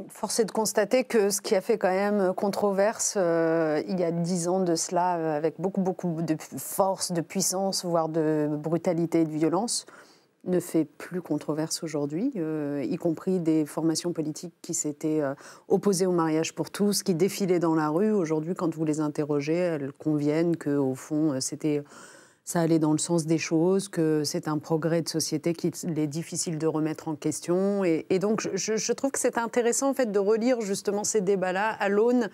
Force est de constater que ce qui a fait quand même controverse il y a 10 ans de cela, avec beaucoup de force, de puissance, voire de brutalité et de violence, ne fait plus controverse aujourd'hui, y compris des formations politiques qui s'étaient opposées au mariage pour tous, qui défilaient dans la rue. Aujourd'hui, quand vous les interrogez, elles conviennent qu'au fond, ça allait dans le sens des choses, que c'est un progrès de société qu'il est difficile de remettre en question. Et donc, je trouve que c'est intéressant en fait, de relire justement ces débats-là à l'aune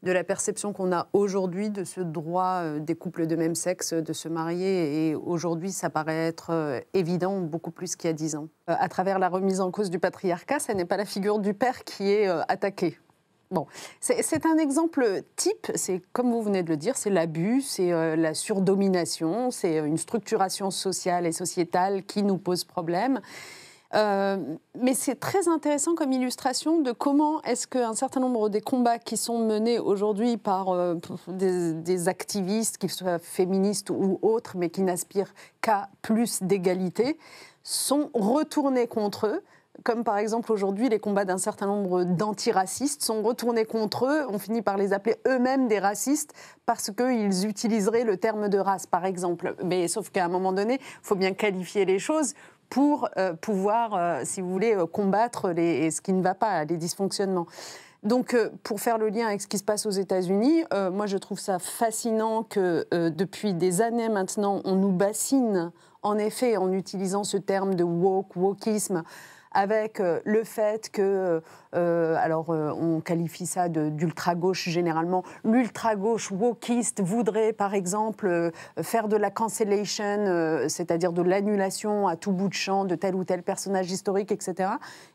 de la perception qu'on a aujourd'hui de ce droit des couples de même sexe de se marier. Et aujourd'hui, ça paraît être évident, beaucoup plus qu'il y a 10 ans. À travers la remise en cause du patriarcat, ce n'est pas la figure du père qui est attaquée. Bon, c'est un exemple type, c'est comme vous venez de le dire, c'est l'abus, c'est la surdomination, c'est une structuration sociale et sociétale qui nous pose problème. Mais c'est très intéressant comme illustration de comment est-ce qu'un certain nombre des combats qui sont menés aujourd'hui par des activistes, qu'ils soient féministes ou autres, mais qui n'aspirent qu'à plus d'égalité, sont retournés contre eux. Comme par exemple aujourd'hui, les combats d'un certain nombre d'antiracistes sont retournés contre eux. On finit par les appeler eux-mêmes des racistes parce qu'ils utiliseraient le terme de race, par exemple. Mais sauf qu'à un moment donné, il faut bien qualifier les choses pour pouvoir, si vous voulez, combattre ce qui ne va pas, les dysfonctionnements. Donc, pour faire le lien avec ce qui se passe aux États-Unis, moi je trouve ça fascinant que depuis des années maintenant, on nous bassine, en effet, en utilisant ce terme de wokisme, avec le fait que, on qualifie ça d'ultra-gauche généralement, l'ultra-gauche wokiste voudrait par exemple faire de la cancellation, c'est-à-dire de l'annulation à tout bout de champ de tel ou tel personnage historique, etc.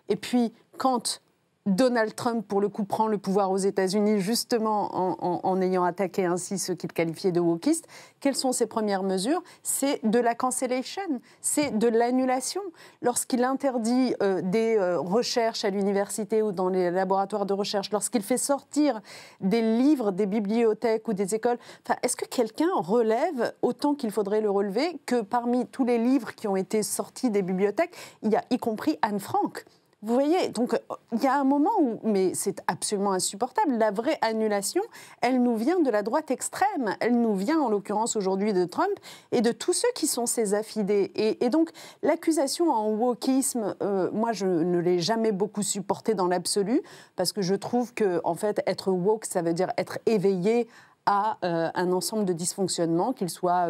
Et puis, quand Donald Trump, pour le coup, prend le pouvoir aux États-Unis, justement en ayant attaqué ainsi ceux qu'il qualifiait de wokistes. Quelles sont ses premières mesures? C'est de la cancellation, c'est de l'annulation. Lorsqu'il interdit des recherches à l'université ou dans les laboratoires de recherche, lorsqu'il fait sortir des livres des bibliothèques ou des écoles, est-ce que quelqu'un relève autant qu'il faudrait le relever que parmi tous les livres qui ont été sortis des bibliothèques, il y a y compris Anne Frank? Vous voyez, donc il y a un moment où, mais c'est absolument insupportable, la vraie annulation, elle nous vient de la droite extrême, elle nous vient en l'occurrence aujourd'hui de Trump et de tous ceux qui sont ses affidés. Et donc l'accusation en wokisme, moi je ne l'ai jamais beaucoup supportée dans l'absolu, parce que je trouve que en fait être woke, ça veut dire être éveillé à un ensemble de dysfonctionnements, qu'ils soient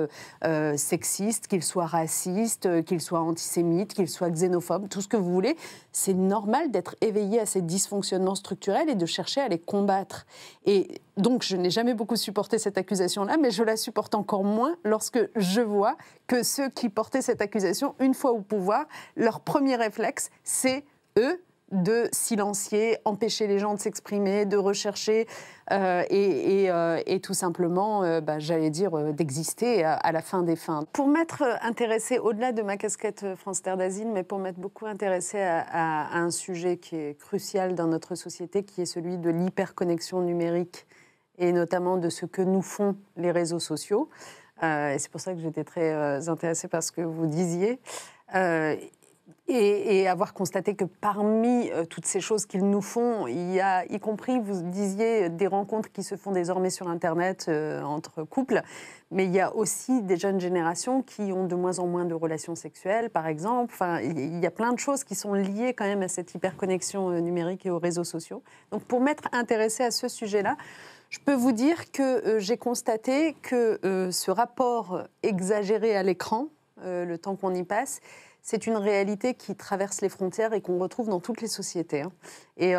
sexistes, qu'ils soient racistes, qu'ils soient antisémites, qu'ils soient xénophobes, tout ce que vous voulez. C'est normal d'être éveillé à ces dysfonctionnements structurels et de chercher à les combattre. Et donc, je n'ai jamais beaucoup supporté cette accusation-là, mais je la supporte encore moins lorsque je vois que ceux qui portaient cette accusation, une fois au pouvoir, leur premier réflexe, c'est eux de silencier, empêcher les gens de s'exprimer, de rechercher et tout simplement, j'allais dire, d'exister à la fin des fins. Pour m'être intéressée, au-delà de ma casquette France Terre d'Asile, mais pour m'être beaucoup intéressée à un sujet qui est crucial dans notre société, qui est celui de l'hyperconnexion numérique et notamment de ce que nous font les réseaux sociaux. Et c'est pour ça que j'étais très intéressée par ce que vous disiez. Et avoir constaté que parmi toutes ces choses qu'ils nous font, il y a, y compris, vous disiez, des rencontres qui se font désormais sur Internet entre couples, mais il y a aussi des jeunes générations qui ont de moins en moins de relations sexuelles, par exemple. Enfin, il y a plein de choses qui sont liées quand même à cette hyperconnexion numérique et aux réseaux sociaux. Donc pour m'être intéressée à ce sujet-là, je peux vous dire que j'ai constaté que ce rapport exagéré à l'écran, le temps qu'on y passe, c'est une réalité qui traverse les frontières et qu'on retrouve dans toutes les sociétés. Hein. Et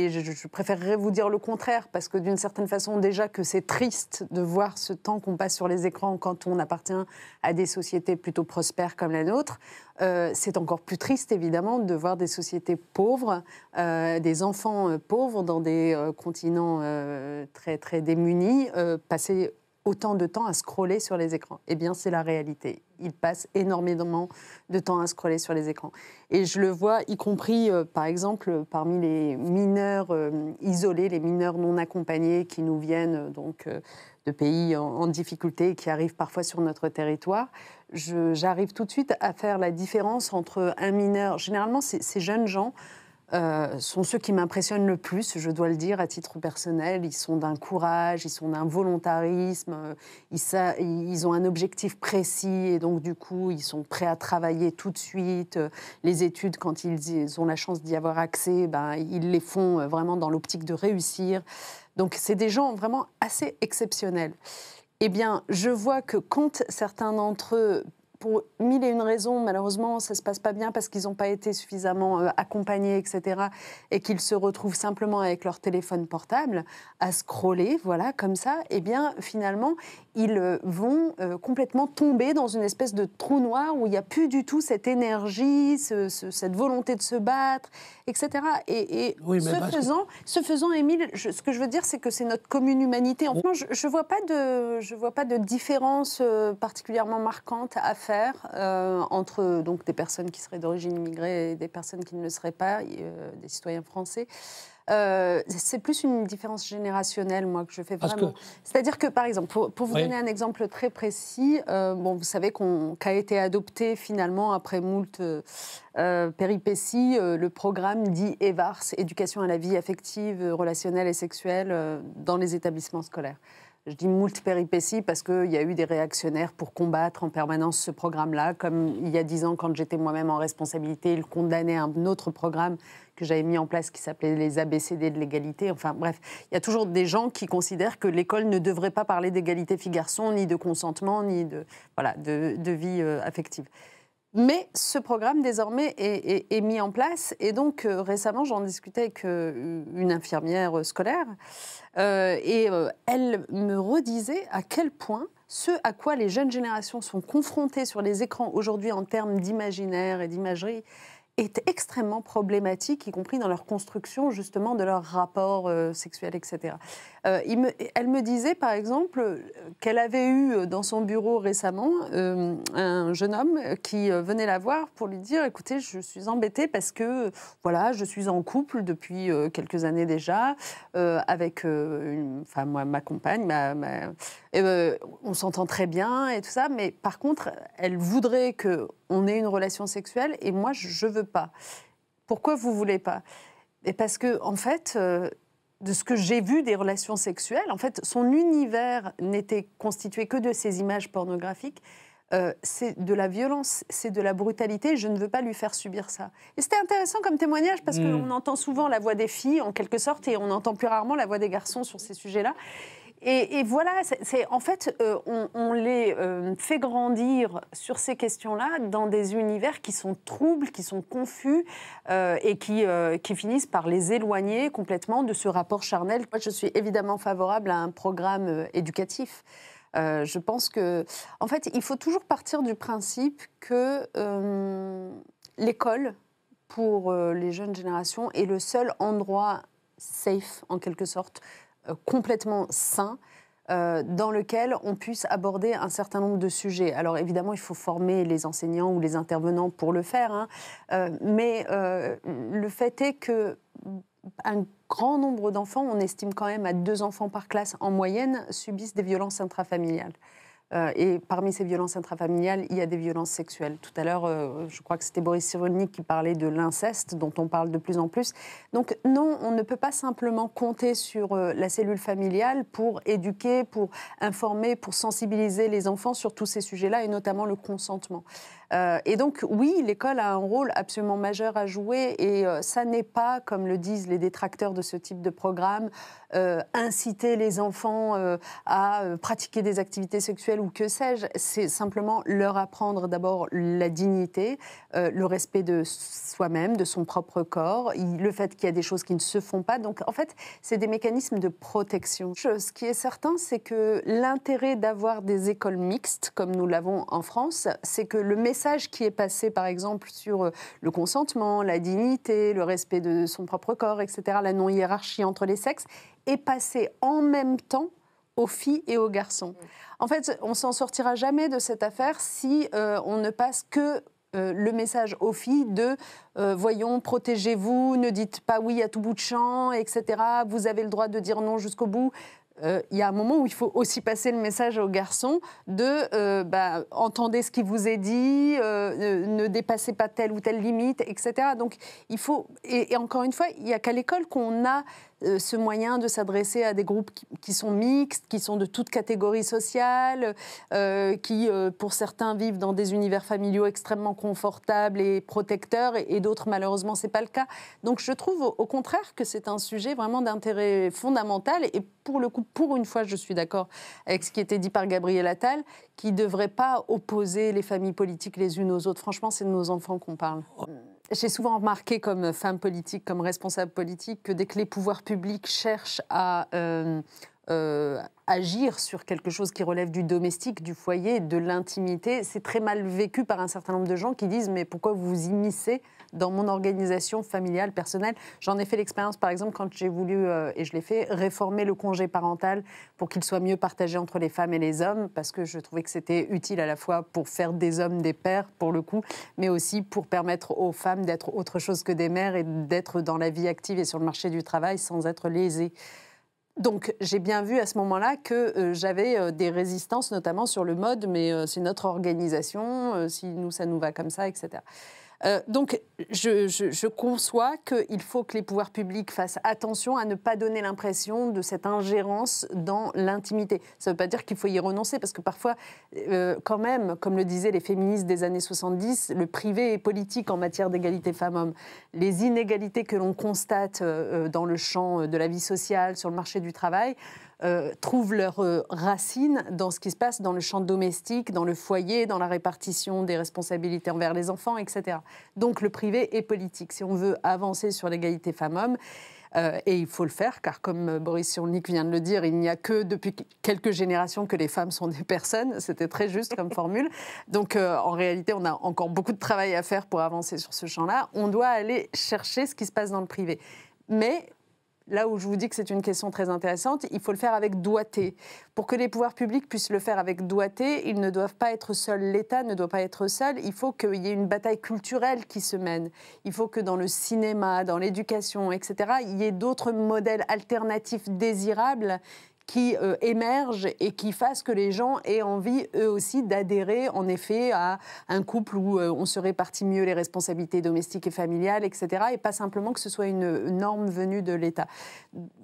je préférerais vous dire le contraire, parce que d'une certaine façon, déjà que c'est triste de voir ce temps qu'on passe sur les écrans quand on appartient à des sociétés plutôt prospères comme la nôtre, c'est encore plus triste, évidemment, de voir des sociétés pauvres, des enfants pauvres dans des continents très, très démunis, passer autant de temps à scroller sur les écrans. Eh bien, c'est la réalité. Ils passent énormément de temps à scroller sur les écrans. Et je le vois, y compris, par exemple, parmi les mineurs isolés, les mineurs non accompagnés qui nous viennent donc de pays en difficulté et qui arrivent parfois sur notre territoire. J'arrive tout de suite à faire la différence entre un mineur... Généralement, ces jeunes gens sont ceux qui m'impressionnent le plus, je dois le dire, à titre personnel. Ils sont d'un courage, ils sont d'un volontarisme, ils ont un objectif précis et donc du coup, ils sont prêts à travailler tout de suite. Les études, quand ils ont la chance d'y avoir accès, ils les font vraiment dans l'optique de réussir. Donc, c'est des gens vraiment assez exceptionnels. Eh bien, je vois que quand certains d'entre eux, pour mille et une raisons, malheureusement, ça ne se passe pas bien parce qu'ils n'ont pas été suffisamment accompagnés, etc., et qu'ils se retrouvent simplement avec leur téléphone portable à scroller, voilà, comme ça, eh bien, finalement, ils vont complètement tomber dans une espèce de trou noir où il n'y a plus du tout cette énergie, cette volonté de se battre, etc. Et oui, ce faisant, Émile, ce que je veux dire, c'est que c'est notre commune humanité. Enfin, je ne vois pas de différence particulièrement marquante à faire entre donc, des personnes qui seraient d'origine immigrée et des personnes qui ne le seraient pas, des citoyens français. C'est plus une différence générationnelle, moi, que je fais vraiment. C'est-à-dire que, par exemple, pour vous donner un exemple très précis, vous savez qu'a été adopté finalement, après moult péripéties, le programme dit EVARS, Éducation à la vie affective, relationnelle et sexuelle dans les établissements scolaires. Je dis moult péripéties parce qu'il y a eu des réactionnaires pour combattre en permanence ce programme-là, comme il y a 10 ans, quand j'étais moi-même en responsabilité, ils condamnaient un autre programme que j'avais mis en place qui s'appelait les ABCD de l'égalité. Enfin bref, il y a toujours des gens qui considèrent que l'école ne devrait pas parler d'égalité filles-garçons, ni de consentement, ni de vie affective. Mais ce programme, désormais, est mis en place. Et donc, récemment, j'en discutais avec une infirmière scolaire. Elle me redisait à quel point ce à quoi les jeunes générations sont confrontées sur les écrans aujourd'hui en termes d'imaginaire et d'imagerie est extrêmement problématique, y compris dans leur construction, justement, de leur rapport sexuel, etc. Elle me disait, par exemple, qu'elle avait eu dans son bureau récemment un jeune homme qui venait la voir pour lui dire « Écoutez, je suis embêtée parce que, voilà, je suis en couple depuis quelques années déjà, avec ma compagne, on s'entend très bien et tout ça, mais par contre, elle voudrait qu'on ait une relation sexuelle et moi, je veux pas. Pourquoi vous voulez pas ? Et parce que, en fait, de ce que j'ai vu des relations sexuelles, en fait, son univers n'était constitué que de ces images pornographiques. C'est de la violence, c'est de la brutalité. Je ne veux pas lui faire subir ça. Et c'était intéressant comme témoignage parce qu'on entend souvent la voix des filles, en quelque sorte, et on entend plus rarement la voix des garçons sur ces sujets-là. Et voilà, en fait, on les fait grandir sur ces questions-là dans des univers qui sont troubles, qui sont confus et qui finissent par les éloigner complètement de ce rapport charnel. Moi, je suis évidemment favorable à un programme éducatif. Je pense que, en fait, il faut toujours partir du principe que l'école, pour les jeunes générations, est le seul endroit safe, en quelque sorte, complètement sain, dans lequel on puisse aborder un certain nombre de sujets. Alors évidemment, il faut former les enseignants ou les intervenants pour le faire, mais le fait est qu'un grand nombre d'enfants, on estime quand même à 2 enfants par classe en moyenne, subissent des violences intrafamiliales. Et parmi ces violences intrafamiliales, il y a des violences sexuelles. Tout à l'heure, je crois que c'était Boris Cyrulnik qui parlait de l'inceste, dont on parle de plus en plus. Donc non, on ne peut pas simplement compter sur la cellule familiale pour éduquer, pour informer, pour sensibiliser les enfants sur tous ces sujets-là, et notamment le consentement. Et donc, oui, l'école a un rôle absolument majeur à jouer et ça n'est pas, comme le disent les détracteurs de ce type de programme, inciter les enfants à pratiquer des activités sexuelles ou que sais-je. C'est simplement leur apprendre d'abord la dignité, le respect de soi-même, de son propre corps, le fait qu'il y a des choses qui ne se font pas. Donc, en fait, c'est des mécanismes de protection. Ce qui est certain, c'est que l'intérêt d'avoir des écoles mixtes, comme nous l'avons en France, c'est que le message qui est passé, par exemple, sur le consentement, la dignité, le respect de son propre corps, etc., la non-hiérarchie entre les sexes, est passé en même temps aux filles et aux garçons. En fait, on ne s'en sortira jamais de cette affaire si on ne passe que le message aux filles de voyons, protégez-vous, ne dites pas oui à tout bout de champ, etc. Vous avez le droit de dire non jusqu'au bout. il y a un moment où il faut aussi passer le message aux garçons de entendez ce qui vous est dit, ne dépassez pas telle ou telle limite, etc. Donc il faut, et encore une fois, il n'y a qu'à l'école qu'on a ce moyen de s'adresser à des groupes qui sont mixtes, qui sont de toute catégorie sociale, qui pour certains vivent dans des univers familiaux extrêmement confortables et protecteurs, et d'autres malheureusement c'est pas le cas. Donc je trouve au contraire que c'est un sujet vraiment d'intérêt fondamental, et pour le coup, pour une fois, je suis d'accord avec ce qui était dit par Gabriel Attal, qui ne devrait pas opposer les familles politiques les unes aux autres. Franchement, c'est de nos enfants qu'on parle. J'ai souvent remarqué, comme femme politique, comme responsable politique, que dès que les pouvoirs publics cherchent à agir sur quelque chose qui relève du domestique, du foyer, de l'intimité, c'est très mal vécu par un certain nombre de gens qui disent « mais pourquoi vous vous immiscez dans mon organisation familiale, personnelle ?» J'en ai fait l'expérience, par exemple, quand j'ai voulu, et je l'ai fait, réformer le congé parental pour qu'il soit mieux partagé entre les femmes et les hommes, parce que je trouvais que c'était utile à la fois pour faire des hommes des pères, pour le coup, mais aussi pour permettre aux femmes d'être autre chose que des mères et d'être dans la vie active et sur le marché du travail sans être lésées. Donc, j'ai bien vu à ce moment-là que j'avais des résistances, notamment sur le mode, mais c'est notre organisation, si nous, ça nous va comme ça, etc. Donc, je conçois qu'il faut que les pouvoirs publics fassent attention à ne pas donner l'impression de cette ingérence dans l'intimité. Ça ne veut pas dire qu'il faut y renoncer, parce que parfois, quand même, comme le disaient les féministes des années 70, le privé est politique en matière d'égalité femmes-hommes. Les inégalités que l'on constate dans le champ de la vie sociale, sur le marché du travail, trouvent leurs racines dans ce qui se passe dans le champ domestique, dans le foyer, dans la répartition des responsabilités envers les enfants, etc. Donc le privé est politique. Si on veut avancer sur l'égalité femmes-hommes, et il faut le faire, car comme Boris Cyrulnik vient de le dire, il n'y a que depuis quelques générations que les femmes sont des personnes. C'était très juste comme formule. Donc en réalité, on a encore beaucoup de travail à faire pour avancer sur ce champ-là. On doit aller chercher ce qui se passe dans le privé. Mais là où je vous dis que c'est une question très intéressante, il faut le faire avec doigté. Pour que les pouvoirs publics puissent le faire avec doigté, ils ne doivent pas être seuls. L'État ne doit pas être seul. Il faut qu'il y ait une bataille culturelle qui se mène. Il faut que dans le cinéma, dans l'éducation, etc., il y ait d'autres modèles alternatifs désirables qui émergent et qui fassent que les gens aient envie, eux aussi, d'adhérer, en effet, à un couple où on se répartit mieux les responsabilités domestiques et familiales, etc., et pas simplement que ce soit une norme venue de l'État.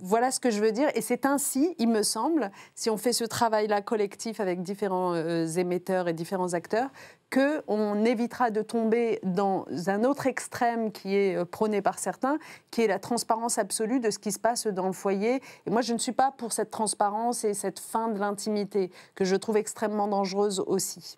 Voilà ce que je veux dire, et c'est ainsi, il me semble, si on fait ce travail-là collectif avec différents émetteurs et différents acteurs, qu'on évitera de tomber dans un autre extrême qui est prôné par certains, qui est la transparence absolue de ce qui se passe dans le foyer. Et moi, je ne suis pas pour cette transparence et cette fin de l'intimité, que je trouve extrêmement dangereuse aussi.